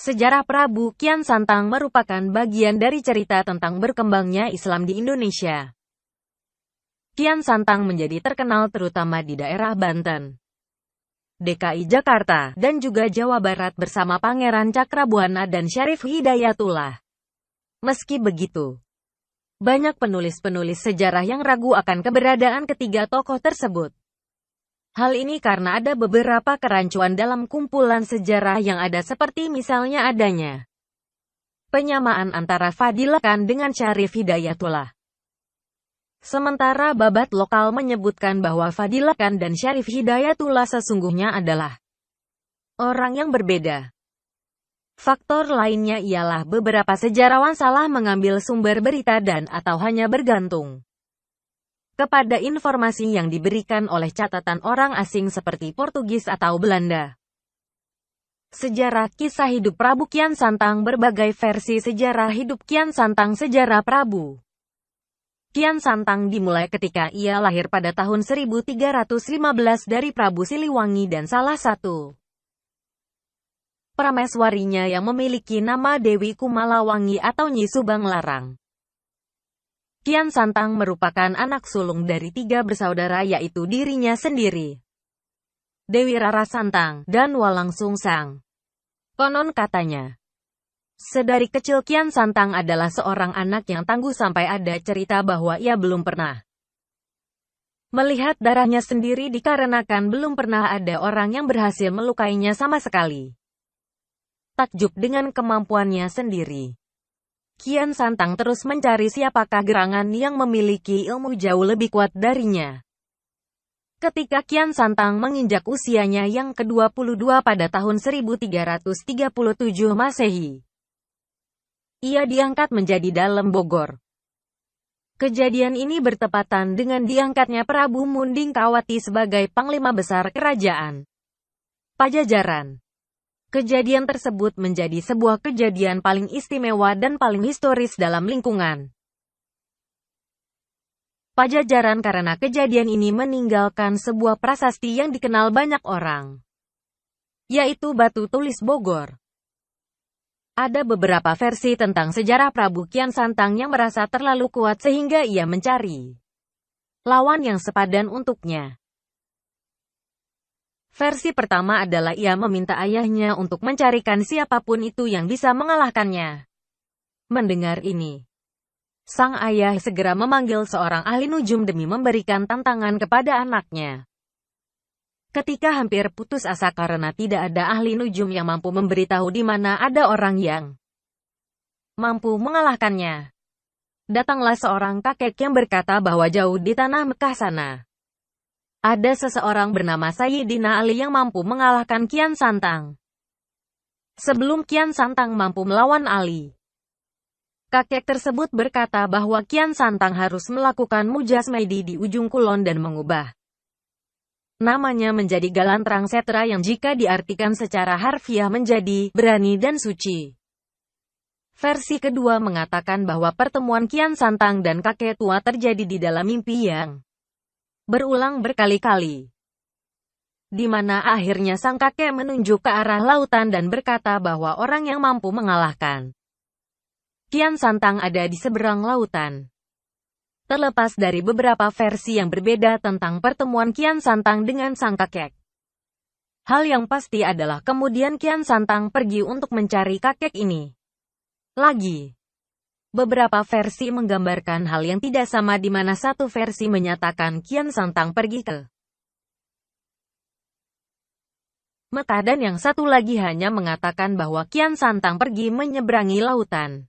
Sejarah Prabu Kian Santang merupakan bagian dari cerita tentang berkembangnya Islam di Indonesia. Kian Santang menjadi terkenal terutama di daerah Banten, DKI Jakarta, dan juga Jawa Barat bersama Pangeran Cakrabuana dan Syarif Hidayatullah. Meski begitu, banyak penulis-penulis sejarah yang ragu akan keberadaan ketiga tokoh tersebut. Hal ini karena ada beberapa kerancuan dalam kumpulan sejarah yang ada, seperti misalnya adanya penyamaan antara Fadilah Khan dengan Syarif Hidayatullah. Sementara babat lokal menyebutkan bahwa Fadilah Khan dan Syarif Hidayatullah sesungguhnya adalah orang yang berbeda. Faktor lainnya ialah beberapa sejarawan salah mengambil sumber berita dan atau hanya bergantung kepada informasi yang diberikan oleh catatan orang asing seperti Portugis atau Belanda. Sejarah kisah hidup Prabu Kian Santang. Berbagai versi sejarah hidup Kian Santang. Sejarah Prabu Kian Santang dimulai ketika ia lahir pada tahun 1315 dari Prabu Siliwangi dan salah satu prameswarinya yang memiliki nama Dewi Kumalawangi atau Nyi Subang Larang. Kian Santang merupakan anak sulung dari 3 bersaudara, yaitu dirinya sendiri, Dewi Rara Santang, dan Walang Sungsang. Konon katanya, sedari kecil Kian Santang adalah seorang anak yang tangguh sampai ada cerita bahwa ia belum pernah melihat darahnya sendiri dikarenakan belum pernah ada orang yang berhasil melukainya sama sekali. Takjub dengan kemampuannya sendiri, Kian Santang terus mencari siapakah gerangan yang memiliki ilmu jauh lebih kuat darinya. Ketika Kian Santang menginjak usianya yang ke-22 pada tahun 1337 Masehi, ia diangkat menjadi Dalem Bogor. Kejadian ini bertepatan dengan diangkatnya Prabu Munding Kawati sebagai Panglima Besar Kerajaan Pajajaran. Kejadian tersebut menjadi sebuah kejadian paling istimewa dan paling historis dalam lingkungan Pajajaran karena kejadian ini meninggalkan sebuah prasasti yang dikenal banyak orang, yaitu Batu Tulis Bogor. Ada beberapa versi tentang sejarah Prabu Kian Santang yang merasa terlalu kuat sehingga ia mencari lawan yang sepadan untuknya. Versi pertama adalah ia meminta ayahnya untuk mencarikan siapapun itu yang bisa mengalahkannya. Mendengar ini, sang ayah segera memanggil seorang ahli nujum demi memberikan tantangan kepada anaknya. Ketika hampir putus asa karena tidak ada ahli nujum yang mampu memberitahu di mana ada orang yang mampu mengalahkannya, datanglah seorang kakek yang berkata bahwa jauh di tanah Mekah sana ada seseorang bernama Sayyidina Ali yang mampu mengalahkan Kian Santang. Sebelum Kian Santang mampu melawan Ali, kakek tersebut berkata bahwa Kian Santang harus melakukan mujasmaidi di ujung kulon dan mengubah namanya menjadi Galantrang Setra yang jika diartikan secara harfiah menjadi berani dan suci. Versi kedua mengatakan bahwa pertemuan Kian Santang dan kakek tua terjadi di dalam mimpi yang berulang berkali-kali, di mana akhirnya sang kakek menunjuk ke arah lautan dan berkata bahwa orang yang mampu mengalahkan Kian Santang ada di seberang lautan. Terlepas dari beberapa versi yang berbeda tentang pertemuan Kian Santang dengan sang kakek, hal yang pasti adalah kemudian Kian Santang pergi untuk mencari kakek ini lagi. Beberapa versi menggambarkan hal yang tidak sama, di mana satu versi menyatakan Kian Santang pergi ke Mekah dan yang satu lagi hanya mengatakan bahwa Kian Santang pergi menyeberangi lautan.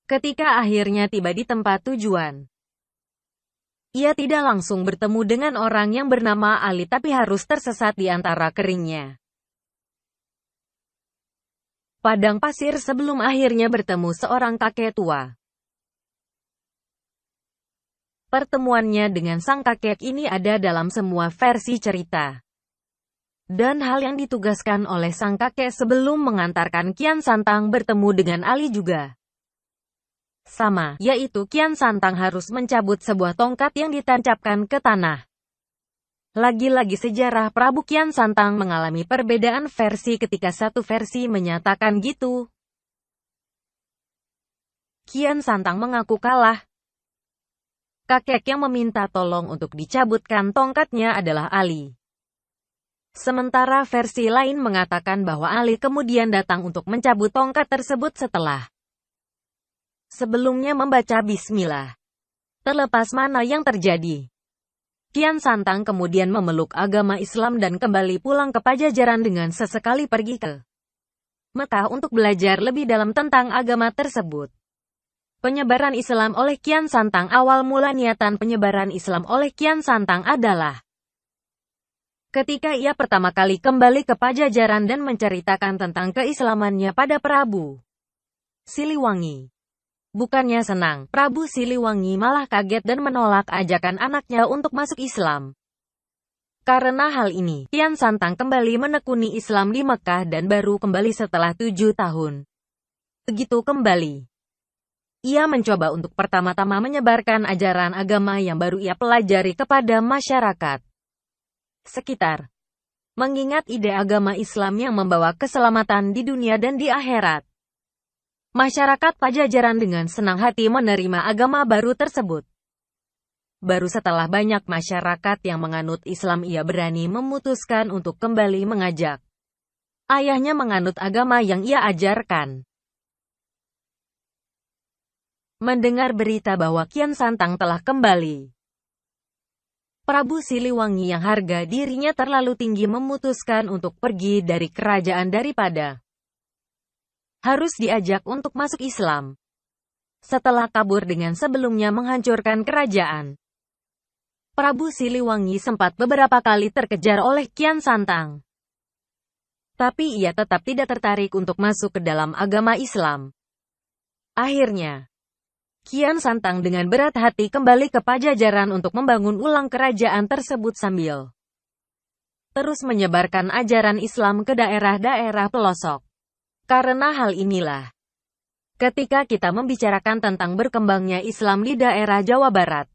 Ketika akhirnya tiba di tempat tujuan, ia tidak langsung bertemu dengan orang yang bernama Ali tapi harus tersesat di antara keringnya padang pasir sebelum akhirnya bertemu seorang kakek tua. Pertemuannya dengan sang kakek ini ada dalam semua versi cerita. Dan hal yang ditugaskan oleh sang kakek sebelum mengantarkan Kian Santang bertemu dengan Ali juga sama, yaitu Kian Santang harus mencabut sebuah tongkat yang ditancapkan ke tanah. Lagi-lagi sejarah Prabu Kian Santang mengalami perbedaan versi ketika satu versi menyatakan gitu. Kian Santang mengaku kalah. Kakek yang meminta tolong untuk dicabutkan tongkatnya adalah Ali. Sementara versi lain mengatakan bahwa Ali kemudian datang untuk mencabut tongkat tersebut setelah sebelumnya membaca bismillah. Terlepas mana yang terjadi, Kian Santang kemudian memeluk agama Islam dan kembali pulang ke Pajajaran dengan sesekali pergi ke Mekah untuk belajar lebih dalam tentang agama tersebut. Penyebaran Islam oleh Kian Santang. Awal mula niatan penyebaran Islam oleh Kian Santang adalah ketika ia pertama kali kembali ke Pajajaran dan menceritakan tentang keislamannya pada Prabu Siliwangi. Bukannya senang, Prabu Siliwangi malah kaget dan menolak ajakan anaknya untuk masuk Islam. Karena hal ini, Kian Santang kembali menekuni Islam di Mekah dan baru kembali setelah 7 tahun. Begitu kembali, ia mencoba untuk pertama-tama menyebarkan ajaran agama yang baru ia pelajari kepada masyarakat sekitar. Mengingat ide agama Islam yang membawa keselamatan di dunia dan di akhirat, masyarakat Pajajaran dengan senang hati menerima agama baru tersebut. Baru setelah banyak masyarakat yang menganut Islam ia berani memutuskan untuk kembali mengajak ayahnya menganut agama yang ia ajarkan. Mendengar berita bahwa Kian Santang telah kembali, Prabu Siliwangi yang harga dirinya terlalu tinggi memutuskan untuk pergi dari kerajaan daripada harus diajak untuk masuk Islam. Setelah kabur dengan sebelumnya menghancurkan kerajaan, Prabu Siliwangi sempat beberapa kali terkejar oleh Kian Santang. Tapi ia tetap tidak tertarik untuk masuk ke dalam agama Islam. Akhirnya, Kian Santang dengan berat hati kembali ke Pajajaran untuk membangun ulang kerajaan tersebut sambil terus menyebarkan ajaran Islam ke daerah-daerah pelosok. Karena hal inilah, ketika kita membicarakan tentang berkembangnya Islam di daerah Jawa Barat,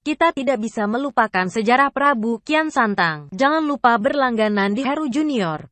kita tidak bisa melupakan sejarah Prabu Kian Santang. Jangan lupa berlangganan di Heru Junior.